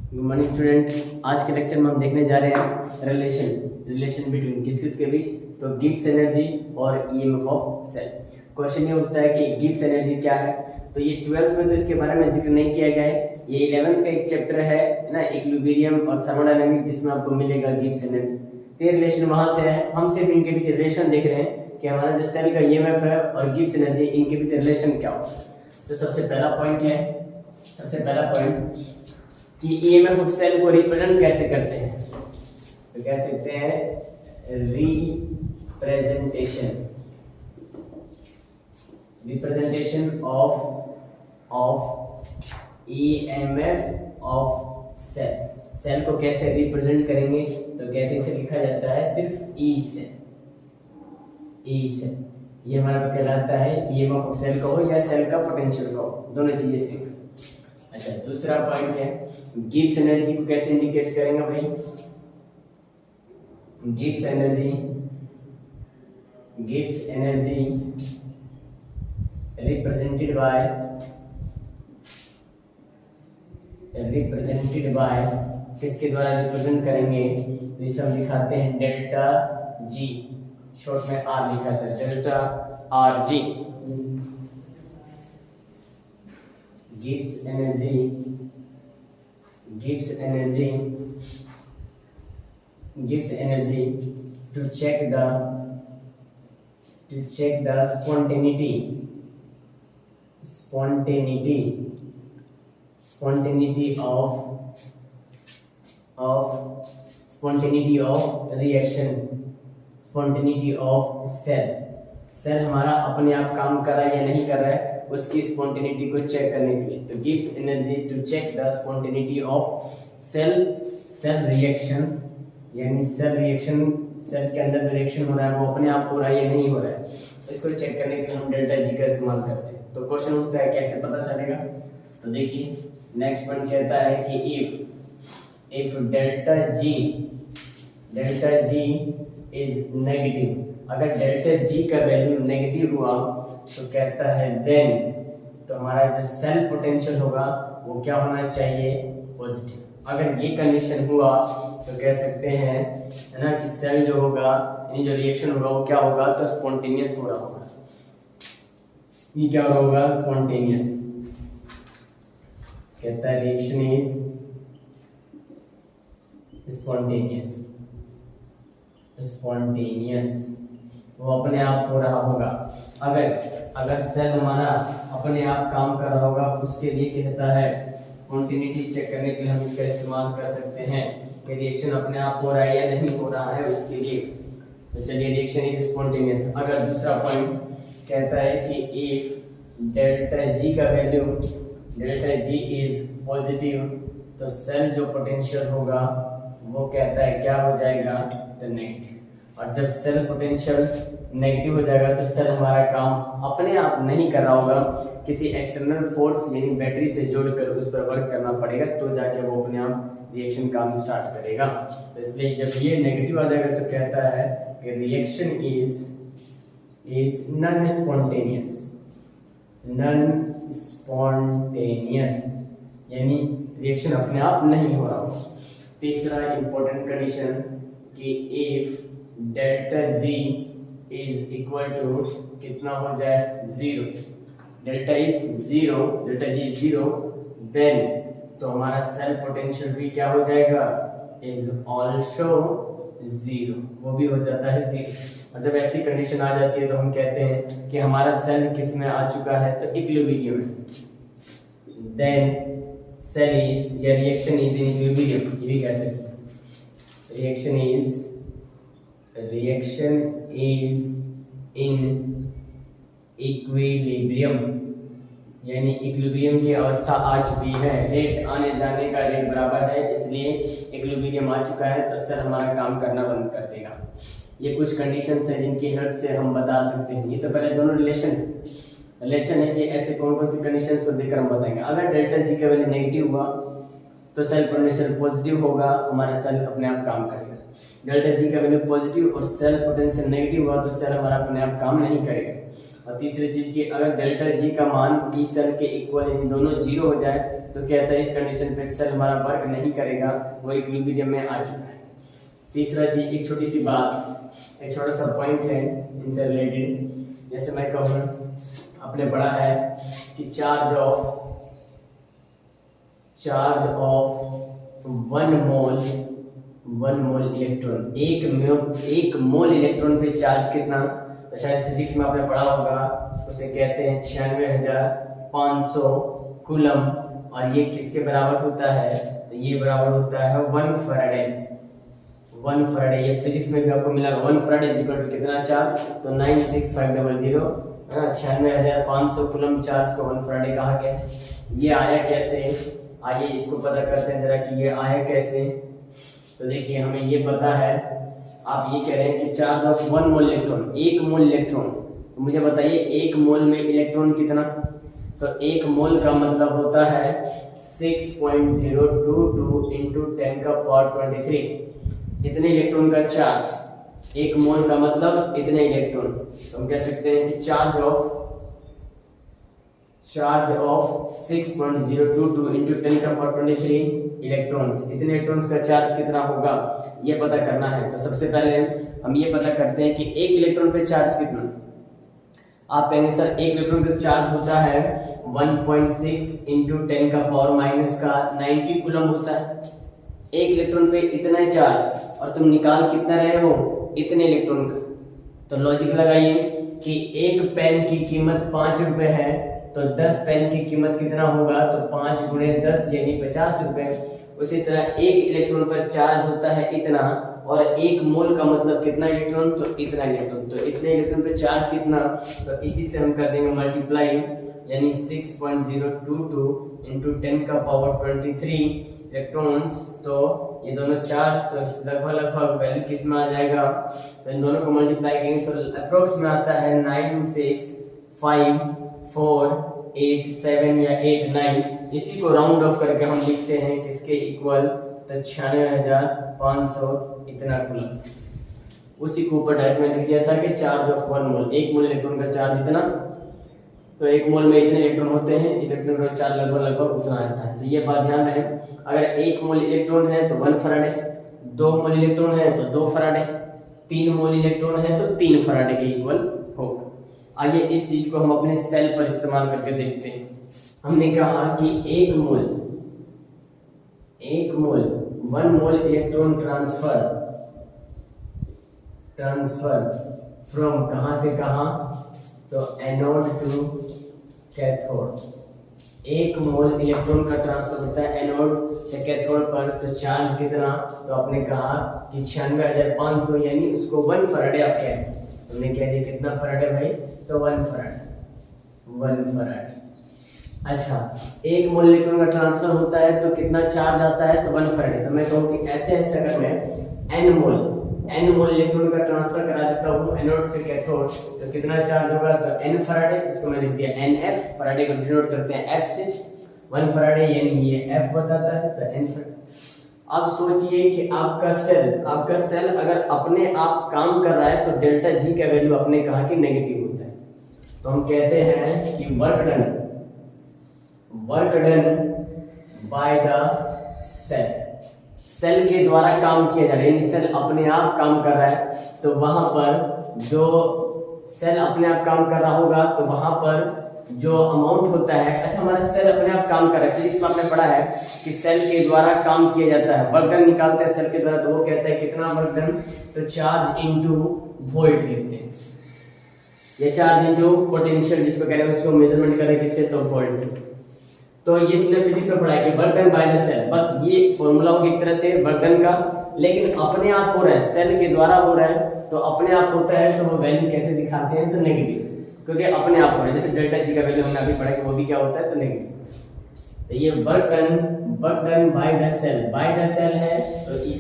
Good morning student. आज के lecture में हम देखने जा रहे हैं रिलेशन बिटवीन किस किस के बीच, तो गिब्स एनर्जी और ईएमएफ ऑफ सेल। क्वेश्चन ये उठता है कि गिब्स एनर्जी क्या है। तो ये 12th में तो इसके बारे में जिक्र नहीं किया गया है, ये 11th का एक चैप्टर है ना, इक्विलिब्रियम और थर्मोडायनामिक्स, जिसमें आपको मिलेगा गिब्स एनर्जी। तो ये रिलेशन वहां से है, हम सिर्फ इनके बीच रिलेशन देख रहे हैं कि हमारा जो सेल का ईएमएफ है और गिब्स एनर्जी, इनके बीच रिलेशन क्या होगा। तो सबसे पहला पॉइंट कि ईएमएफ ऑफ सेल को रिप्रेजेंट कैसे करते हैं, तो कह सकते हैं representation of EMF of cell को कैसे रिप्रेजेंट करेंगे, तो कहते हैं इसे लिखा जाता है सिर्फ ई से। ये हमारा कहलाता है ईएमएफ ऑफ सेल का हो या सेल का पोटेंशियल का हो, दोनों चीजें सेम। अच्छा, दूसरा पॉइंट है गिब्स एनर्जी को कैसे इंडिकेट करेंगे भाई। गिब्स एनर्जी रिप्रेजेंटेड बाय किसके द्वारा रिप्रेजेंट करेंगे, तो इसे हम दिखाते हैं डेल्टा जी, शॉर्ट में आर लिखा था, delta R G. Gibbs energy to check the spontaneity of cell हमारा अपने आप काम कर रहा है या नहीं कर रहा है, उसकी स्पॉन्टेनिटी को चेक करने के लिए। तो Gibbs energy to check the spontaneity of cell reaction, यानी सेल के अंदर जो रिएक्शन हो रहा है वो अपने आप हो रहा है या नहीं हो रहा है, इसको चेक करने के लिए हम डेल्टा जी का इस्तेमाल करते हैं। तो क्वेश्चन उठता है कैसे पता चलेगा, तो देखिए नेक्स्ट पॉइंट कहता है कि if delta G is negative, अगर डेल्टा जी का वैल्यू नेगेटिव हुआ तो कहता है देन, तो हमारा जो सेल पोटेंशियल होगा वो क्या होना चाहिए, पॉजिटिव। अगर ये कंडीशन हुआ तो कह सकते हैं है ना कि सेल जो होगा, यानी जो रिएक्शन होगा वो क्या होगा, तो स्पॉन्टेनियस हो रहा होगा। ये क्या होगा, स्पॉन्टेनियस। कहता है रिएक्शन इज स्पॉन्टेनियस, वो अपने आप हो रहा होगा। अगर सेल हमारा अपने आप काम कर रहा होगा, उसके लिए कहता है स्पॉन्टेनिटी चेक करने के लिए हम इसका इस्तेमाल कर सकते हैं कि रिएक्शन अपने आप हो रहा है या नहीं हो रहा है उसके लिए। तो चलिए रिएक्शन इज स्पॉन्टेनियस। अगर दूसरा पॉइंट कहता है कि इफ डेल्टा जी का वैल्यू इज पॉजिटिव, तो सेल जो पोटेंशियल होगा वो कहता है क्या हो जाएगा, तो नेगेटिव। और जब सेल पोटेंशियल नेगेटिव हो जाएगा तो सेल हमारा काम अपने आप नहीं कर रहा होगा, किसी एक्सटर्नल फोर्स यानी बैटरी से जोड़कर उस पर वर्क करना पड़ेगा, तो जाके वो अपने आप रिएक्शन काम स्टार्ट करेगा। तो इसलिए जब ये नेगेटिव आ जाएगा तो कहता है कि रिएक्शन इज नॉन स्पॉन्टेनियस, यानी रिएक्शन अपने आप नहीं हो रहा होगा। तीसरा इंपॉर्टेंट कंडीशन कि if delta G is equal to कितना हो जाए, zero, delta G is zero, then तो हमारा सेल पोटेंशियल भी क्या हो जाएगा, इज ऑल्सो जीरो, वो भी हो जाता है जीरो। और जब ऐसी कंडीशन आ जाती है तो हम कहते हैं कि हमारा सेल किस में आ चुका है, तो इक्विलिब्रियम में। देन सेल इज या रिएक्शन इज इन इक्विलिब्रियम, ये भी कह सकते हैं। रिएक्शन इज इन इक्विलिब्रियम, यानी इक्विलिब्रियम की अवस्था आ चुकी है। रेट आने जाने का रेट बराबर है, इसलिए इक्विलिब्रियम आ चुका है, तो सेल हमारा काम करना बंद कर देगा। ये कुछ कंडीशंस हैं जिनकी हेल्प से हम बता सकते हैं। ये तो पहले दोनों रिलेशन है कि ऐसे कौन कौन सी कंडीशंस को देखकर हम बताएंगे। अगर डेल्टा जी का वैल्यू नेगेटिव हुआ तो सेल पोटेंशियल पॉजिटिव होगा, हमारा सेल अपने आप काम करेगा। डेल्टा जी का वैल्यू पॉजिटिव और सेल पोटेंशियल नेगेटिव हुआ तो सेल हमारा अपने आप काम नहीं करेगा। और तीसरी चीज की अगर डेल्टा जी का मान ई सेल के इक्वल यानी दोनों जीरो हो जाए तो कहता है इस कंडीशन पे सेल हमारा वर्क नहीं करेगा, वो इक्विलिब्रियम में आ चुका है। तीसरा चीज, एक छोटी सी बात, एक छोटा सा पॉइंट है इनसे रिलेटेड। जैसे मैं कहूँ, आपने पढ़ा है कि चार्ज ऑफ 1 मोल इलेक्ट्रॉन, एक मोल इलेक्ट्रॉन पे चार्ज कितना, तो शायद फिजिक्स में आपने पढ़ा होगा, उसे कहते हैं 96,500 कूलम, और ये किसके बराबर होता है, तो ये बराबर होता है 1 फैराडे। 1 फैराडे, ये फिजिक्स में भी आपको मिला, 1 फैराडे इज इक्वल टू कितना चार्ज, तो 96500 है ना। 96,500 कूलम चार्ज को 1 फैराडे कहा गया। ये आया कैसे, आइए इसको पता करते हैं जरा कि ये आया कैसे। तो देखिए, हमें ये पता है, आप ये कह रहे हैं कि charge of 1 mole electron, 1 mole electron, तो मुझे बताइए 1 मोल में इलेक्ट्रॉन कितना, तो 1 मोल का मतलब होता है 6.022 इंटू 10 का पावर 23। इतने इलेक्ट्रॉन का चार्ज, 1 मोल का मतलब इतने इलेक्ट्रॉन, तो हम कह सकते हैं कि चार्ज ऑफ 6.022 इंटू 10 का पावर 23 इलेक्ट्रॉन्स, इतने इलेक्ट्रॉन्स का चार्ज कितना होगा, ये पता करना है। तो सबसे पहले हम ये पता करते हैं कि 1 इलेक्ट्रॉन पे चार्ज कितना। आप कहेंगे सर 1 इलेक्ट्रॉन का चार्ज होता है 1.6 इंटू 10 का पावर माइनस का 90 कूलम होता है। 1 इलेक्ट्रॉन पे इतना ही चार्ज, और तुम निकाल कितना रहे हो, इतने इलेक्ट्रॉन का। तो लॉजिक लगाइए कि 1 पेन की कीमत 5 रुपए है, तो 10 पेन की कीमत कितना होगा, तो 5 गुणे 10 यानी 50 रुपए। उसी तरह 1 इलेक्ट्रॉन पर चार्ज होता है इतना, और 1 मोल का मतलब कितना इलेक्ट्रॉन, तो इतना इलेक्ट्रॉन, तो इतने इलेक्ट्रॉन पे चार्ज कितना, तो इसी से हम कर देंगे मल्टीप्लाई, यानी 6.022 इंटू 10 का पावर 23 इलेक्ट्रॉन्स। तो ये दोनों चार्ज तो लगभग वैल्यू किस में आ जाएगा, तो इन दोनों को मल्टीप्लाई करेंगे तो अप्रोक्स में आता है 96548 या 89। इसी को राउंड ऑफ करके हम लिखते हैं किसके इक्वल, तो 96,500 इतना कूलम। उसी को ऊपर डायरेक्ट में लिख दिया था कि charge of 1 mole, 1 mole electron का चार्ज इतना, तो 1 मोल में इतने इलेक्ट्रॉन होते हैं, इलेक्ट्रॉन का चार्ज लगभग उतना आता है। तो ये बात ध्यान रहे, अगर 1 मोल इलेक्ट्रॉन है तो 1 फैराडे, 2 मोल इलेक्ट्रॉन है तो 2 फैराडे, 3 मोल इलेक्ट्रॉन है तो 3 फैराडे के इक्वल होगा। आइए इस चीज को हम अपने सेल पर इस्तेमाल करके देखते हैं। हमने कहा कि 1 mole 1 mole electron transfer from कहां से कहां, तो anode to cathode. 1 mole electron का ट्रांसफर होता है एनोड से कैथोड पर, तो चार्ज कितना, तो आपने कहा कि 96,500 यानी उसको 1 फैराडे आप कह रहे हैं। हमने कह दिया कितना फैराडे भाई, तो 1 फैराडे। अच्छा, 1 मोल इलेक्ट्रॉन का ट्रांसफर होता है तो कितना चार्ज आता है, तो 1 फैराडे। तो मैं कहूँ कि ऐसे अगर मैं n मोल इलेक्ट्रॉन का ट्रांसफर करा देता हूँ एनोड से कैथोड, तो कितना चार्ज होगा, तो n फैराडे। इसको मैं लिख दिया nf, फैराडे को डिनोट करते हैं f से, 1 फैराडे यानी ये f बताता है, तो n फैराडे। अब सोचिए कि आपका सेल अगर अपने आप काम कर रहा है तो डेल्टा जी का वैल्यू आपने कहा कि नेगेटिव होता है। तो हम कहते हैं कि work done by the cell के द्वारा काम किया जा रहा है, यानी सेल अपने आप काम कर रहा है, तो वहां पर जो सेल अपने आप काम कर रहा होगा तो वहां पर जो अमाउंट होता है, अच्छा हमारा सेल अपने आप काम कर रहा है, फिजिक्स में आपने पढ़ा है कि सेल के द्वारा काम किया जाता है, वर्क डन निकालते हैं सेल के द्वारा, तो वो कहता है कितना वर्क डन, तो चार्ज इनटू वोल्ट लिखते हैं, ये चार्ज इनटू पोटेंशियल जिसको कह रहे हैं उसको मेजरमेंट करें किससे, तो वोल्ट से। तो ये तुमने फिजिक्स में पढ़ा है कि work done by the cell, बस ये फॉर्मूला हो एक तरह से वर्क डन का, लेकिन अपने आप हो रहा है, सेल के द्वारा हो रहा है, तो अपने आप होता है तो वो वैल्यू कैसे दिखाते हैं, तो नेगेटिव, क्योंकि अपने आप हो रहा है। जैसे डेल्टा जी का वैल्यू हमने अभी पढ़ा कि वो भी क्या होता है, तो नेगेटिव। तो ये work done by the cell है, तो ये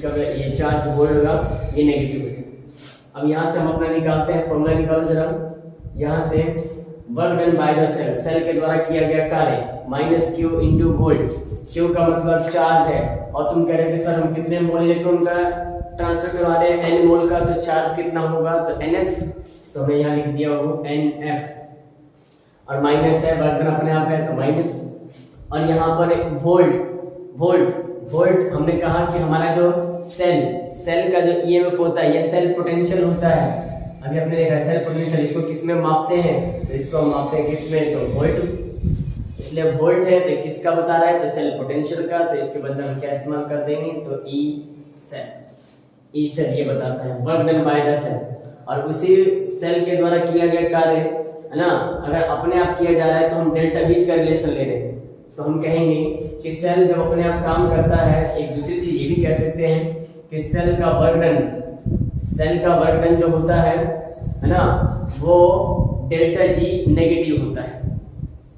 चार्ज जो होगा ये नेगेटिव है। अब यहाँ से हम अपना निकालते हैं फॉर्मूला, निकालो जरा यहाँ से, work done by the cell के द्वारा किया गया कार्य minus Q into volt, Q का मतलब चार्ज है, और तुम कह रहे हो कि सर हम कितने मोल इलेक्ट्रॉन का ट्रांसफर करवा रहे हैं, n मोल का, तो चार्ज कितना होगा, तो nf, तो मैं यहाँ लिख दिया वो nf, और माइनस है, वर्क डन अपने आप है तो माइनस। और यहाँ पर वोल्ट हमने कहा कि हमारा जो सेल का जो ईएमएफ होता है, यह सेल पोटेंशियल होता है। अभी हमने देखा सेल पोटेंशियल, इसको किस में मापते हैं? तो इसको हम मापते हैं किस में? तो वोल्ट। इसलिए वोल्ट है तो किसका बता रहा है? तो सेल पोटेंशियल का। तो इसके बदले हम क्या इस्तेमाल कर देंगे? तो ई सेल ये बताता है work done by the cell. और उसी सेल के द्वारा किया गया कार्य है ना, अगर अपने आप किया जा रहा है तो हम डेल्टा बीच का रिलेशन ले रहे हैं। तो हम कहेंगे कि सेल जब अपने आप काम करता है, एक दूसरी चीज ये भी कह सकते हैं कि सेल का वर्क डन जो होता है ना, वो डेल्टा जी नेगेटिव होता है।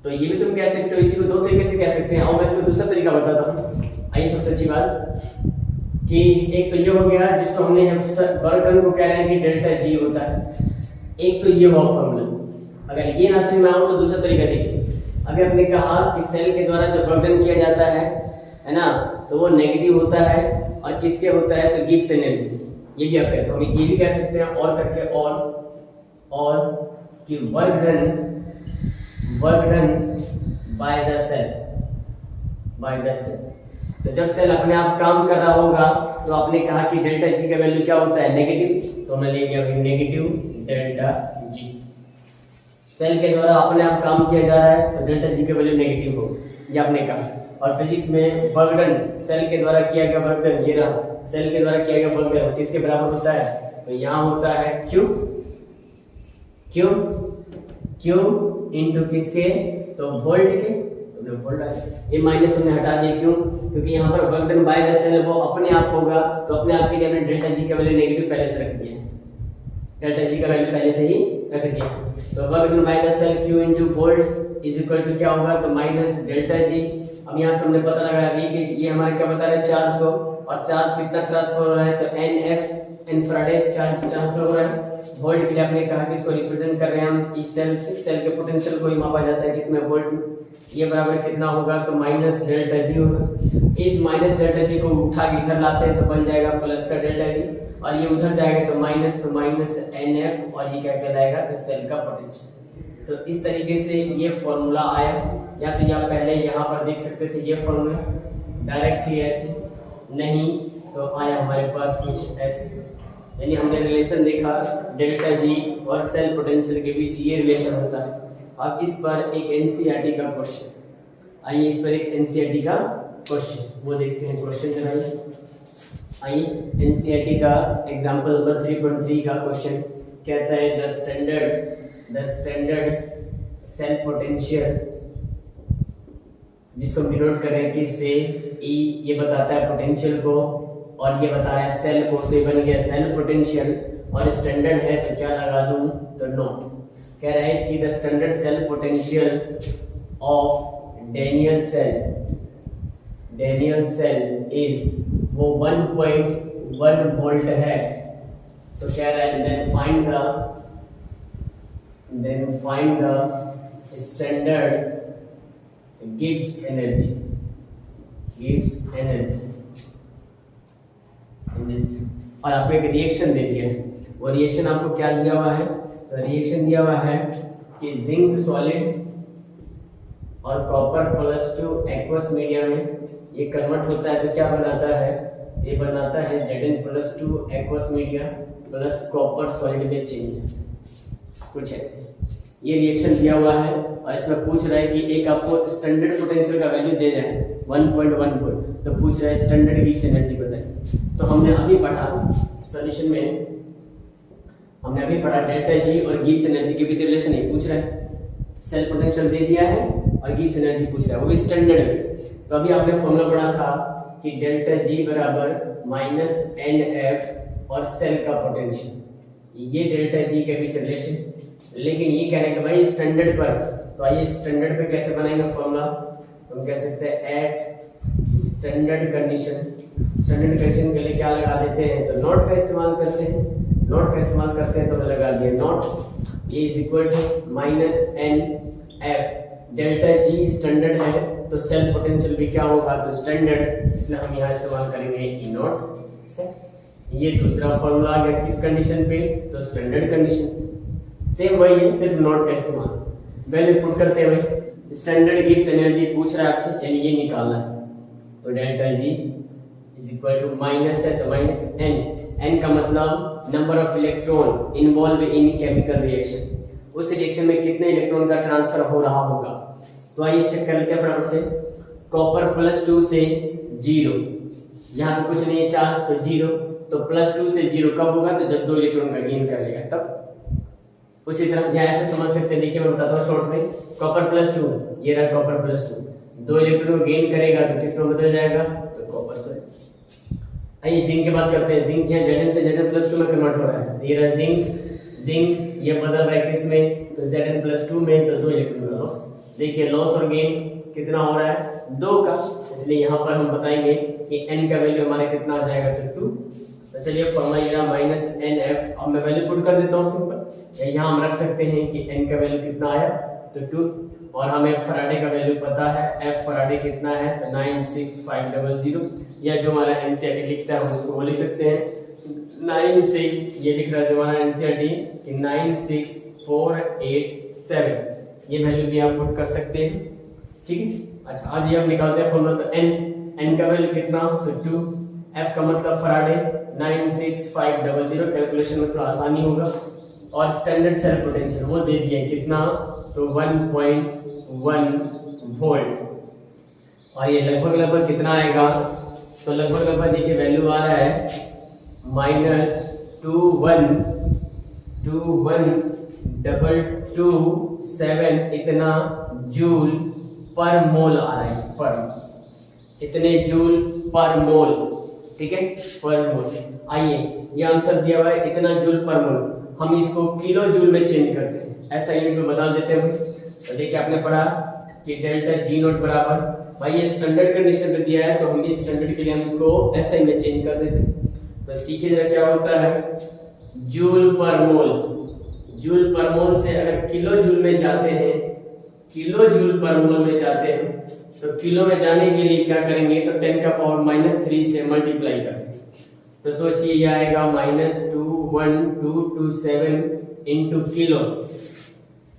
तो ये भी तुम कह सकते हो, इसी को दो तरीके से कह सकते हैं। और मैं इसको दूसरा तरीका बताता हूँ। आइए, सबसे अच्छी बात कि एक तो ये हो गया जिसको हमने वर्क डन को कह रहे हैं कि डेल्टा जी होता है। एक तो ये हुआ फॉर्मूला। अगर ये ना समझ में आओ तो दूसरा तरीका देखिए। अभी हमने कहा कि सेल के द्वारा जब वर्क डन किया जाता है ना, तो वो नेगेटिव होता है। और किसके होता है? तो गिब्स एनर्जी। ये भी आप कहते हो, हम ये भी कह सकते हैं और करके और कि work done by the cell. तो जब सेल अपने आप काम कर रहा होगा तो आपने कहा कि डेल्टा जी का वैल्यू क्या होता है? नेगेटिव। तो हमने ले लिया नेगेटिव डेल्टा जी। सेल के द्वारा अपने आप काम किया जा रहा है तो डेल्टा जी का वैल्यू नेगेटिव हो, ये आपने कहा। और फिजिक्स में वर्क डन, सेल के द्वारा किया गया वर्क डन, ये रहा सेल के द्वारा किया गया वर्क डन किसके बराबर होता है? तो यहाँ होता है क्यू इनटू किसके? तो वोल्ट के। तो वोल्ट ये माइनस हमने हटा दिया, क्यों? क्योंकि यहाँ पर work done by the cell वो अपने आप होगा। तो अपने आप के लिए हमने डेल्टा जी का वैल्यू नेगेटिव पहले से रख दिया, डेल्टा जी का वैल्यू पहले से ही रख दिया। तो work done by the cell Q into volt is equal to क्या होगा? तो माइनस डेल्टा जी। अब यहाँ से हमने पता लगाया अभी कि ये हमारे क्या बता रहे हैं? चार्ज को। और चार्ज कितना ट्रांसफर हो रहा है? तो एन चार्ज ट्रांसफर हो रहा है। वोल्ट के लिए आपने कहा कि इसको रिप्रेजेंट कर रहे हैं हम इस सेल के पोटेंशियल को ही मापा जाता है किसमें? वोल्ट में। ये बराबर कितना होगा? तो माइनस डेल्टा जी होगा। इस माइनस डेल्टा जी को उठा के इधर लाते हैं तो बन जाएगा प्लस का डेल्टा जी, और ये उधर जाएगा तो माइनस एन और ये क्या कहलाएगा? तो सेल का पोटेंशियल। तो इस तरीके से ये फॉर्मूला आया। या तो आप पहले यहाँ पर देख सकते थे ये फॉर्मूला डायरेक्टली ऐसे, नहीं तो आया हमारे पास कुछ ऐसे। यानी हमने रिलेशन देखा डेल्टा जी और सेल पोटेंशियल के बीच, ये रिलेशन होता है। अब इस पर एक एनसीईआरटी का क्वेश्चन, आइए इस पर एक एनसीईआरटी का क्वेश्चन वो देखते हैं। क्वेश्चन जरा आइए, एनसीईआरटी का एग्जांपल नंबर 3.3 का क्वेश्चन कहता है द स्टैंडर्ड सेल पोटेंशियल, जिसको हम डिनोट करें कि से ई, ये बताता है पोटेंशियल को और ये बता रहा है सेल को। तो बन गया सेल पोटेंशियल, और स्टैंडर्ड है तो क्या लगा दूं? तो नोट। कह रहा है कि the standard cell potential of Daniell cell is वो 1.1 वोल्ट है। तो कह रहा है देन फाइंड द स्टैंडर्ड गिव्स एनर्जी। और आपको एक रिएक्शन दे दिया है। वो रिएक्शन आपको क्या दिया हुआ है? तो रिएक्शन दिया हुआ है कि जिंक सॉलिड और कॉपर +2 एक्वस मीडिया में ये कन्वर्ट होता है तो क्या बनाता है? ये बनाता है Zn+2 aqueous media plus copper solid में चेंज, कुछ ऐसे। ये रिएक्शन दिया हुआ है और इसमें पूछ रहा है कि एक आपको स्टैंडर्ड पोटेंशियल का वैल्यू दे रहा है 1.1 वोल्ट, तो पूछ रहा है स्टैंडर्ड गिव्स एनर्जी बताइए। तो हमने अभी पढ़ा सॉल्यूशन में, हमने अभी पढ़ा डेल्टा जी और गिव्स एनर्जी के बीच रिलेशन ही पूछ रहा है। सेल पोटेंशियल दे दिया है और गिव्स एनर्जी पूछ रहा है, वो भी स्टैंडर्ड में। तो अभी आपने फॉर्मूला पढ़ा था कि डेल्टा जी बराबर माइनस NF और सेल का पोटेंशियल, ये डेल्टा जी के बीच रिलेशन। लेकिन ये कह रहे हैं कि भाई स्टैंडर्ड पर, तो आइए स्टैंडर्ड पे कैसे बनाएंगे फॉर्मूला? तो हम कह सकते हैं at standard condition. Standard condition के लिए क्या लगा देते हैं? तो नॉट का इस्तेमाल करते हैं। नॉट का इस्तेमाल करते हैं तो लगा दिया नॉट ये is equal to minus NF। Delta G standard है तो सेल पोटेंशियल भी क्या होगा? तो स्टैंडर्ड, इसलिए हम यहाँ इस्तेमाल करेंगे ई नॉट सेट। ये दूसरा फॉर्मूला आ गया किस कंडीशन पे? तो स्टैंडर्ड कंडीशन। सेम वही है, सिर्फ नॉट का इस्तेमाल। वैल्यू पुट करते हैं स्टैंडर्ड गिब्स एनर्जी पूछ रहा है आपसे, यानी ये निकालना है। तो delta G is equal to minus है तो माइनस एन, एन का मतलब number of electron involve in chemical reaction, उस रिएक्शन में कितने इलेक्ट्रॉन का ट्रांसफर हो रहा होगा। तो आइए चेक कर लेते हैं फटाफट से। कॉपर +2 से 0, यहाँ पे कुछ नहीं है चार्ज तो 0, तो +2 से 0 कब होगा, तो जब 2 इलेक्ट्रॉन का गेन कर लेगा तब। उसी तरह यहाँ ऐसे समझ सकते हैं, देखिए मैं बताता हूँ शॉर्ट में। कॉपर +2, ये रहा कॉपर +2, 2 इलेक्ट्रॉन को गेन करेगा तो किस में बदल जाएगा, तो कॉपर से। आइए जिंक की बात करते हैं। जिंक यहाँ Zn से Zn+2 में कन्वर्ट हो रहा है, ये रहा जिंक ये बदल रहा है किस में, तो Zn+2 में, तो 2 इलेक्ट्रॉन का लॉस। देखिए लॉस और गेन कितना हो रहा है, 2 का, इसलिए यहाँ पर हम बताएंगे कि n का वैल्यू हमारा कितना आ जाएगा, तो 2। तो चलिए फॉर्मूला ये रहा -NF, अब मैं वैल्यू पुट कर देता हूँ सिंपल। यहाँ हम रख सकते हैं कि n का वैल्यू कितना आया, तो 2, और हमें फराडे का वैल्यू पता है, f फराडे कितना है, तो 96500, या जो हमारा एनसीईआरटी लिखता है हम उसको वो लिख सकते हैं 96, ये लिख रहा है जो हमारा एनसीईआरटी कि 96487, ये वैल्यू भी आप पुट कर सकते हैं, ठीक है। अच्छा आज ये हम निकालते हैं फॉर्मूला। तो n का वैल्यू कितना, तो 2, f का मतलब फराडे 96500, कैलकुलेशन में थोड़ा आसानी होगा, और स्टैंडर्ड सेल पोटेंशियल वो दे दिया कितना, तो 1.1 वोल्ट, और ये लगभग कितना आएगा, तो लगभग देखिए वैल्यू आ रहा है -212227 इतना जूल पर मोल आ रहा है, पर इतने जूल पर मोल, ठीक है, पर मोल। आइए ये आंसर दिया हुआ है इतना जूल पर मोल, हम इसको किलो जूल में चेंज करते हैं, ऐसा यूनिट में बदल देते हैं। तो देखिए आपने पढ़ा कि डेल्टा जी नोट बराबर, भाई ये स्टैंडर्ड कंडीशन पे दिया है तो हम इस स्टैंडर्ड के लिए हम इसको एसआई में चेंज कर देते हैं। तो सीखिए जरा क्या होता है, जूल पर मोल, जूल पर मोल से अगर किलो जूल में जाते हैं, किलो जूल पर मोल में जाते हैं, तो किलो में जाने के लिए क्या करेंगे, तो 10⁻³ से मल्टीप्लाई करें। तो सोचिए ये आएगा -21227 इंटू किलो।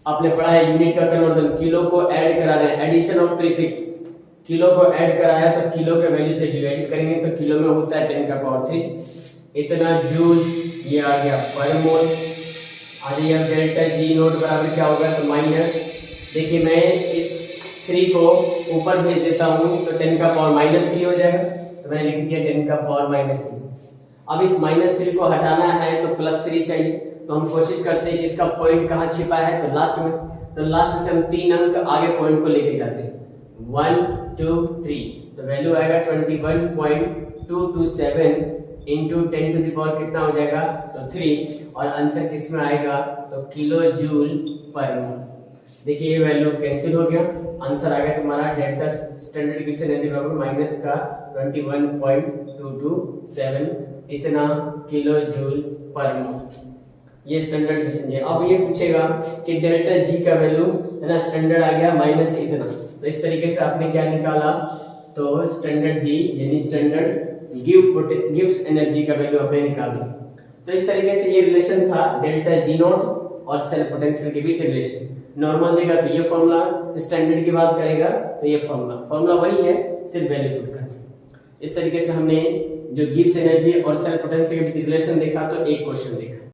आपने पढ़ा है यूनिट का कन्वर्जन, किलो को ऐड कराना है, एडिशन ऑफ प्रीफिक्स, किलो को ऐड कराया तो किलो के वैल्यू से डिवाइड करेंगे, तो किलो में होता है 10⁻³ इतना जूल, ये आ गया पर मोल। आगे अब डेल्टा जी नोट बराबर क्या होगा, तो माइनस, देखिए मैं इस 3 को ऊपर भेज देता हूँ तो 10⁻³ हो जाएगा, तो मैंने लिख दिया 10⁻³। अब इस -3 को हटाना है तो +3 चाहिए, तो हम कोशिश करते हैं कि इसका पॉइंट कहाँ छिपा है, तो लास्ट में। तो लास्ट से हम 3 अंक आगे पॉइंट को लेके जाते हैं, 1 2 3, तो वैल्यू आएगा 21.227 इंटू 10⁻³ कितना हो जाएगा, तो 3, और आंसर किस में आएगा, तो किलो जूल पर मोल। देखिए ये वैल्यू कैंसिल हो गया, आंसर आ गया तुम्हारा डेल्टा स्टैंडर्ड गिब्स एनर्जी बराबर माइनस का 21.227 इतना किलो जूल पर मोल, ये स्टैंडर्ड गिब्स एनर्जी। अब ये पूछेगा कि डेल्टा जी का वैल्यू है ना, स्टैंडर्ड आ गया माइनस इतना, तो इस तरीके से आपने क्या निकाला, तो स्टैंडर्ड जी यानी स्टैंडर्ड गिब्स एनर्जी का वैल्यू आपने निकाल दिया। तो इस तरीके से ये रिलेशन था डेल्टा जी नॉट और सेल पोटेंशियल के बीच रिलेशन। नॉर्मल देगा तो ये फॉर्मूला, स्टैंडर्ड की बात करेगा तो ये फॉर्मूला वही है, सिर्फ वैल्यू पुट करना। इस तरीके से हमने जो गिब्स एनर्जी और सेल पोटेंशियल के बीच रिलेशन देखा, तो एक क्वेश्चन देखा।